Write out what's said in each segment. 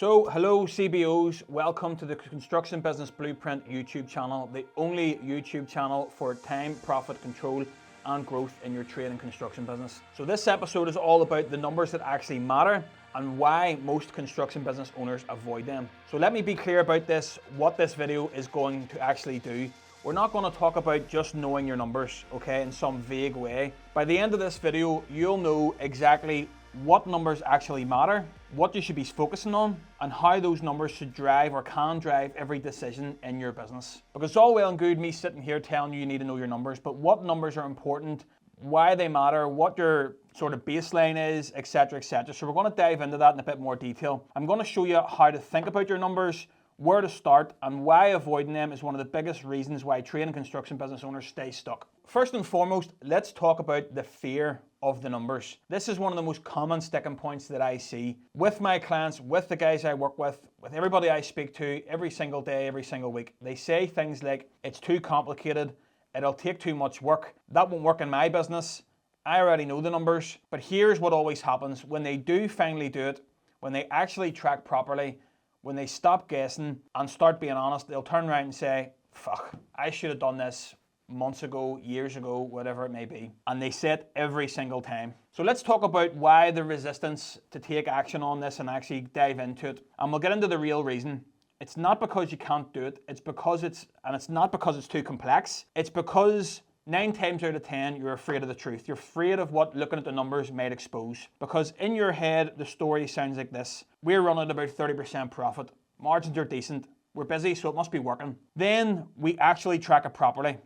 So, hello CBOs, welcome to the Construction Business Blueprint YouTube channel, the only YouTube channel for time, profit, control and growth in your trade and construction business. So this episode is all about the numbers that actually matter and why most construction business owners avoid them. So let me be clear about this, what this video is going to actually do. We're not going to talk about just knowing your numbers, okay, in some vague way. By the end of this video, you'll know exactly what numbers actually matter, what you should be focusing on, and how those numbers should drive or can drive every decision in your business. Because it's all well and good me sitting here telling you you need to know your numbers, but what numbers are important, why they matter, what your sort of baseline is, etc., etc. So we're going to dive into that in a bit more detail. I'm going to show you how to think about your numbers, where to start, and why avoiding them is one of the biggest reasons why trade and construction business owners stay stuck. First and foremost, let's talk about the fear of the numbers. This is one of the most common sticking points that I see with my clients, with the guys I work with everybody I speak to every single day, every single week. They say things like, it's too complicated, it'll take too much work, that won't work in my business, I already know the numbers. But here's what always happens when they do finally do it, when they actually track properly, when they stop guessing and start being honest, they'll turn around and say, fuck, I should have done this months ago, years ago, whatever it may be. And they say it every single time. So let's talk about why the resistance to take action on this and actually dive into it. And we'll get into the real reason. It's not because you can't do it. It's not because it's too complex. It's because 9 times out of 10, you're afraid of the truth. You're afraid of what looking at the numbers might expose. Because in your head, the story sounds like this. We're running at about 30% profit. Margins are decent. We're busy, so it must be working. Then we actually track it properly.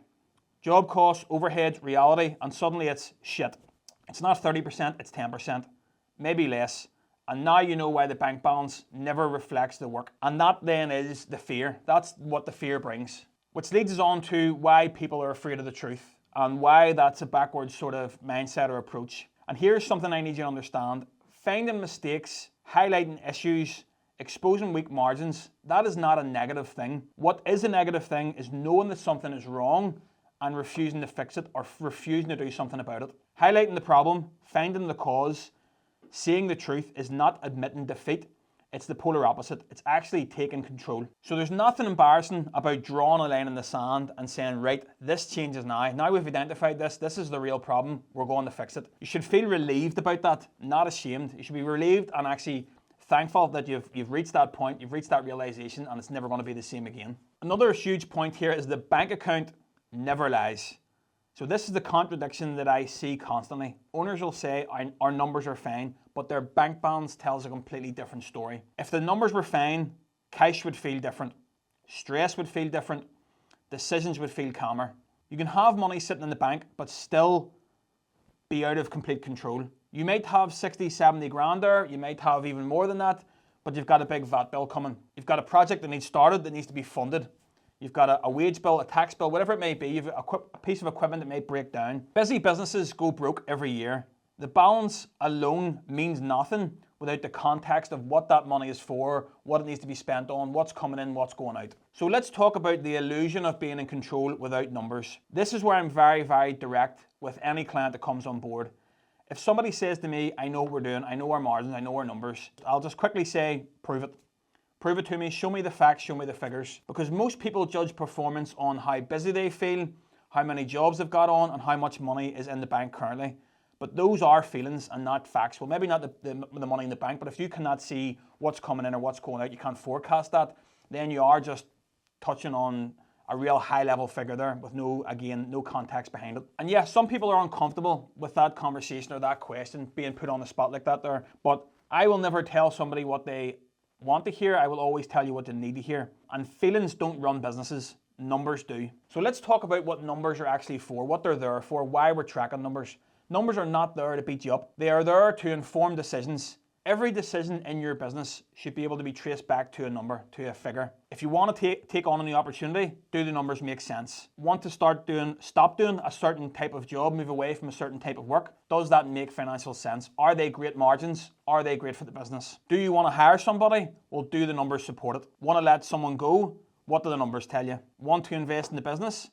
Job costs, overheads, reality, and suddenly it's shit. It's not 30%, it's 10%, maybe less. And now you know why the bank balance never reflects the work. And that then is the fear. That's what the fear brings. Which leads us on to why people are afraid of the truth and why that's a backwards sort of mindset or approach. And here's something I need you to understand. Finding mistakes, highlighting issues, exposing weak margins, that is not a negative thing. What is a negative thing is knowing that something is wrong and refusing to fix it or refusing to do something about it. Highlighting the problem, finding the cause, seeing the truth is not admitting defeat. It's the polar opposite. It's actually taking control. So there's nothing embarrassing about drawing a line in the sand and saying, right, this changes now. Now we've identified this is the real problem, we're going to fix it. You should feel relieved about that, not ashamed. You should be relieved and actually thankful that you've reached that point, you've reached that realization, and it's never going to be the same again. Another huge point here is the bank account never lies. So this is the contradiction that I see constantly. Owners will say our numbers are fine, but their bank balance tells a completely different story. If the numbers were fine, cash would feel different, stress would feel different, decisions would feel calmer. You can have money sitting in the bank, but still be out of complete control. You might have 60, 70 grand there, you might have even more than that, but you've got a big VAT bill coming. You've got a project that needs started, that needs to be funded. You've got a wage bill, a tax bill, whatever it may be. You've a piece of equipment that may break down. Busy businesses go broke every year. The balance alone means nothing without the context of what that money is for, what it needs to be spent on, what's coming in, what's going out. So let's talk about the illusion of being in control without numbers. This is where I'm very, very direct with any client that comes on board. If somebody says to me, I know what we're doing, I know our margins, I know our numbers, I'll just quickly say, prove it. Prove it to me, show me the facts, show me the figures. Because most people judge performance on how busy they feel, how many jobs they've got on, and how much money is in the bank currently. But those are feelings and not facts. Well, maybe not the money in the bank, but if you cannot see what's coming in or what's going out, you can't forecast that, then you are just touching on a real high level figure there with no context behind it. And yeah, some people are uncomfortable with that conversation or that question being put on the spot like that there, but I will never tell somebody what they want to hear. I will always tell you what they need to hear. And feelings don't run businesses, numbers do. So let's talk about what numbers are actually for, what they're there for, why we're tracking numbers. Numbers are not there to beat you up. They are there to inform decisions. Every decision in your business should be able to be traced back to a number, to a figure. If you want to take on a new opportunity, do the numbers make sense? Want to stop doing a certain type of job, move away from a certain type of work? Does that make financial sense? Are they great margins? Are they great for the business? Do you want to hire somebody? Well, do the numbers support it? Want to let someone go? What do the numbers tell you? Want to invest in the business?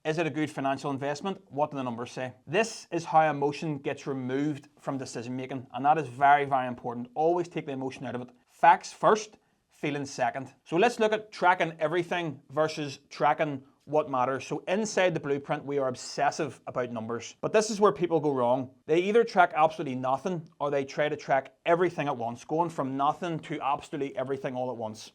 Is it a good financial investment? What do the numbers say? This is how emotion gets removed from decision making, and that is very, very important. Always take the emotion out of it. Facts first, feeling second. So let's look at tracking everything versus tracking what matters. So inside the blueprint, we are obsessive about numbers. But this is where people go wrong. They either track absolutely nothing or they try to track everything at once, going from nothing to absolutely everything all at once.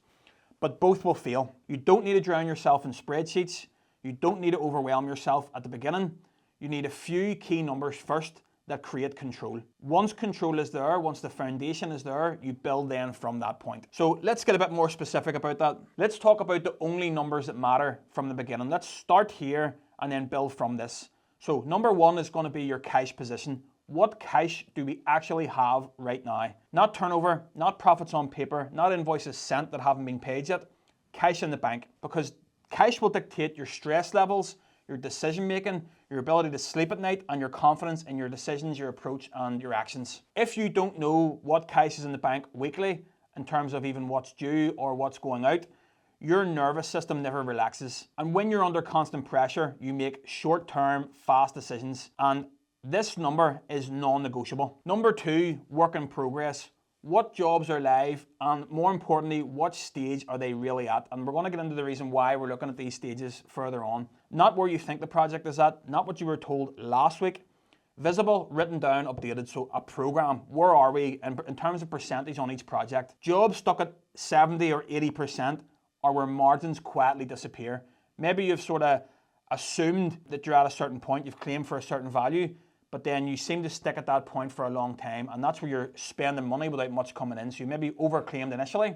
But both will fail. You don't need to drown yourself in spreadsheets. You don't need to overwhelm yourself at the beginning. You need a few key numbers first that create control. Once control is there, once the foundation is there, you build then from that point. So let's get a bit more specific about that. Let's talk about the only numbers that matter from the beginning. Let's start here and then build from this. So number one is going to be your cash position. What cash do we actually have right now? Not turnover, not profits on paper, not invoices sent that haven't been paid yet. Cash in the bank, because cash will dictate your stress levels, your decision making, your ability to sleep at night, and your confidence in your decisions, your approach, and your actions. If you don't know what cash is in the bank weekly, in terms of even what's due or what's going out, your nervous system never relaxes. And when you're under constant pressure, you make short-term, fast decisions. And this number is non-negotiable. Number two, work in progress. What jobs are live, and more importantly, what stage are they really at? And we're going to get into the reason why we're looking at these stages further on. Not where you think the project is at, not what you were told last week. Visible, written down, updated. So a program, where are we in terms of percentage on each project? Jobs stuck at 70 or 80%, or where margins quietly disappear. Maybe you've sort of assumed that you're at a certain point, you've claimed for a certain value, but then you seem to stick at that point for a long time, and that's where you're spending money without much coming in. So you maybe overclaimed initially,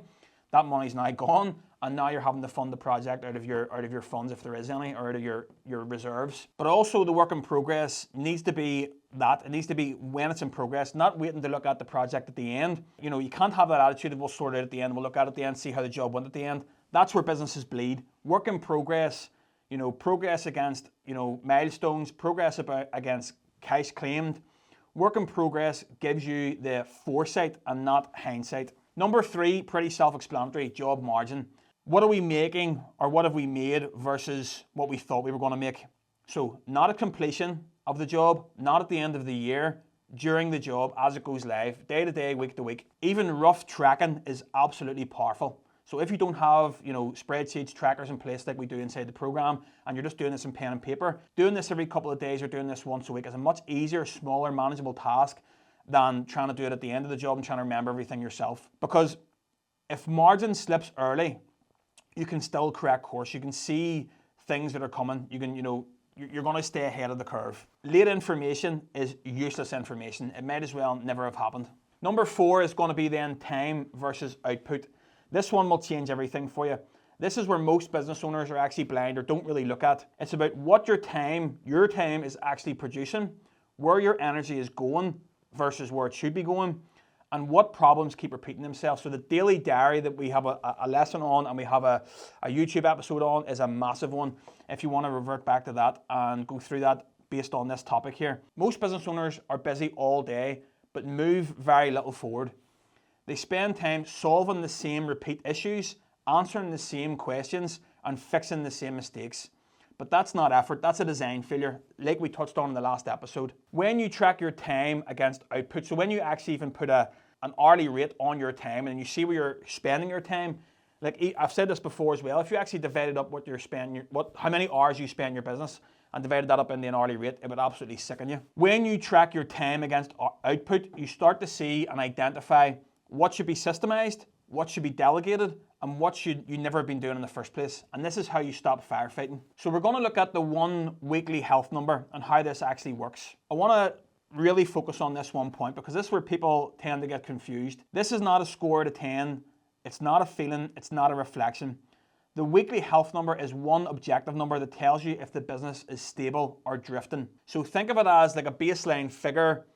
that money's now gone, and now you're having to fund the project out of your funds, if there is any, or out of your reserves. But also the work in progress needs to be that. It needs to be when it's in progress, not waiting to look at the project at the end. You know, you can't have that attitude of we'll sort it out at the end, we'll look at it at the end, see how the job went at the end. That's where businesses bleed. Work in progress, you know, progress against, you know, milestones, progress against cash claimed. Work in progress gives you the foresight and not hindsight. Number three, pretty self-explanatory, job margin. What are we making, or what have we made versus what we thought we were going to make? So not at completion of the job, not at the end of the year, during the job as it goes live, day to day, week to week. Even rough tracking is absolutely powerful. So if you don't have, you know, spreadsheets, trackers in place like we do inside the program, and you're just doing this in pen and paper, doing this every couple of days or doing this once a week is a much easier, smaller, manageable task than trying to do it at the end of the job and trying to remember everything yourself. Because if margin slips early, you can still correct course. You can see things that are coming. You can, you know, you're going to stay ahead of the curve. Late information is useless information. It might as well never have happened. Number four is going to be then time versus output. This one will change everything for you. This is where most business owners are actually blind or don't really look at. It's about what your time is actually producing, where your energy is going versus where it should be going, and what problems keep repeating themselves. So the daily diary that we have a lesson on, and we have a YouTube episode on, is a massive one. If you want to revert back to that and go through that based on this topic here. Most business owners are busy all day, but move very little forward. They spend time solving the same repeat issues, answering the same questions, and fixing the same mistakes. But that's not effort, that's a design failure, like we touched on in the last episode. When you track your time against output, so when you actually even put an hourly rate on your time and you see where you're spending your time, like I've said this before as well, if you actually divided up what you're spending, how many hours you spend in your business, and divided that up into an hourly rate, it would absolutely sicken you. When you track your time against output, you start to see and identify what should be systemized, what should be delegated, and what should you never have been doing in the first place. And this is how you stop firefighting. So we're going to look at the one weekly health number and how this actually works. I want to really focus on this one point because this is where people tend to get confused. This is not a score out of 10. It's not a feeling. It's not a reflection. The weekly health number is one objective number that tells you if the business is stable or drifting. So think of it as like a baseline figure,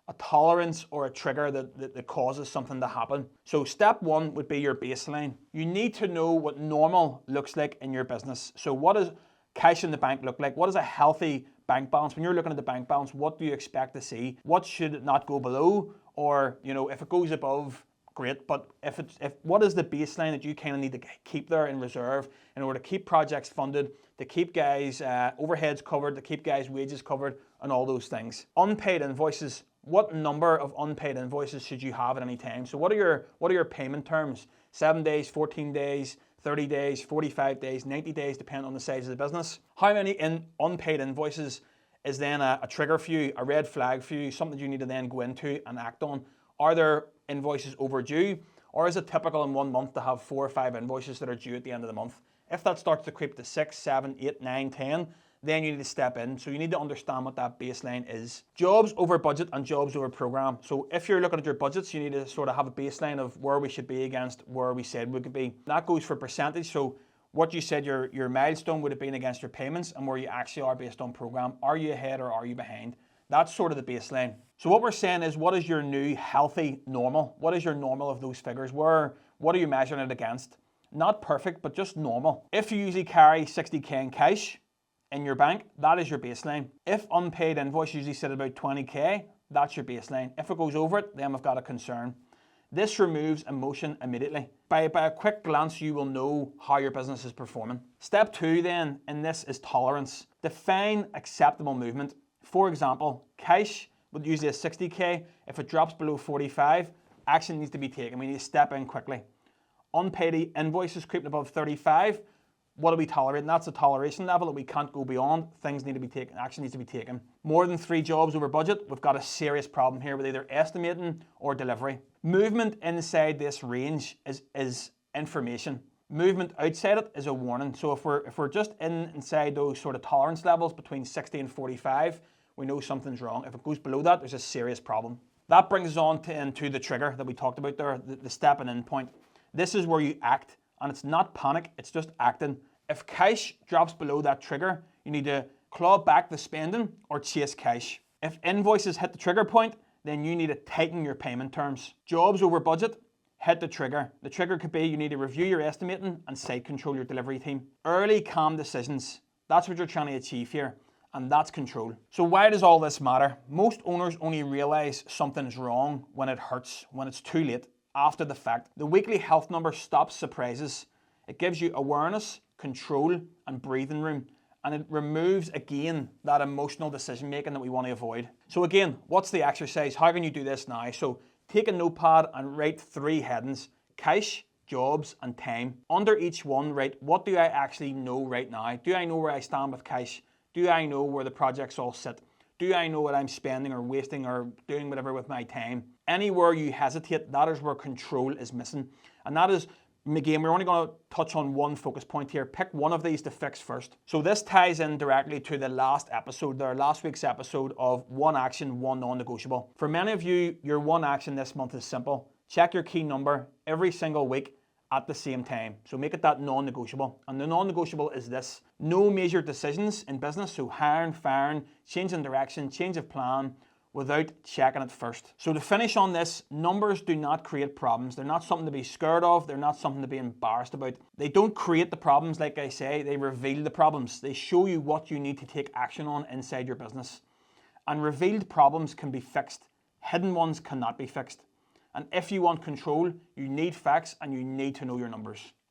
a tolerance or a trigger that causes something to happen. So step one would be your baseline. You need to know what normal looks like in your business. So what does cash in the bank look like? What is a healthy bank balance? When you're looking at the bank balance, what do you expect to see? What should it not go below? Or, you know, if it goes above, great. But if what is the baseline that you kind of need to keep there in reserve in order to keep projects funded, to keep guys' overheads covered, to keep guys' wages covered, and all those things. Unpaid invoices. What number of unpaid invoices should you have at any time? So what are your payment terms? 7 days, 14 days, 30 days, 45 days, 90 days, depending on the size of the business. How many unpaid invoices is then a trigger for you, a red flag for you, something you need to then go into and act on? Are there invoices overdue, or is it typical in 1 month to have 4 or 5 invoices that are due at the end of the month? If that starts to creep to 6, 7, 8, 9, 10, then you need to step in. So you need to understand what that baseline is. Jobs over budget and jobs over program. So if you're looking at your budgets, you need to sort of have a baseline of where we should be against where we said we could be. That goes for percentage. So what you said your milestone would have been against your payments and where you actually are based on program. Are you ahead or are you behind? That's sort of the baseline. So what we're saying is, what is your new healthy normal? What is your normal of those figures? What are you measuring it against? Not perfect, but just normal. If you usually carry 60K in cash in your bank, that is your baseline. If unpaid invoice usually sit about 20K, that's your baseline. If it goes over it, then we've got a concern. This removes emotion immediately. By a quick glance, you will know how your business is performing. Step 2 then in this is tolerance. Define acceptable movement. For example, cash would usually a 60K. If it drops below 45, action needs to be taken. We need to step in quickly. Unpaid invoices creeping above 35, what do we tolerate? And that's a toleration level that we can't go beyond. Things need to be taken, action needs to be taken. More than 3 jobs over budget, we've got a serious problem here with either estimating or delivery. Movement inside this range is information. Movement outside it is a warning. So if we're just inside those sort of tolerance levels between 60 and 45, we know something's wrong. If it goes below that, there's a serious problem. That brings us on into the trigger that we talked about there, the stepping in point. This is where you act, and it's not panic, it's just acting. If cash drops below that trigger, you need to claw back the spending or chase cash. If invoices hit the trigger point, then you need to tighten your payment terms. Jobs over budget, hit the trigger. The trigger could be you need to review your estimating and site control your delivery team. Early, calm decisions. That's what you're trying to achieve here, and that's control. So why does all this matter? Most owners only realize something's wrong when it hurts, when it's too late, after the fact. The weekly health number stops surprises. It gives you awareness, control, and breathing room. And it removes, again, that emotional decision making that we want to avoid. So again, what's the exercise? How can you do this now? So take a notepad and write 3 headings: cash, jobs, and time. Under each one, write, what do I actually know right now? Do I know where I stand with cash? Do I know where the projects all sit? Do I know what I'm spending or wasting or doing whatever with my time? Anywhere you hesitate, that is where control is missing. And that is, again, we're only going to touch on one focus point here. Pick one of these to fix first. So this ties in directly to the last episode there, last week's episode of one action, one non-negotiable. For many of you, your one action this month is simple. Check your key number every single week at the same time. So make it that non-negotiable. And the non-negotiable is this: no major decisions in business, so hiring, firing, changing direction, change of plan, without checking it first. So to finish on this, numbers do not create problems. They're not something to be scared of. They're not something to be embarrassed about. They don't create the problems, like I say. They reveal the problems. They show you what you need to take action on inside your business. And revealed problems can be fixed. Hidden ones cannot be fixed. And if you want control, you need facts and you need to know your numbers.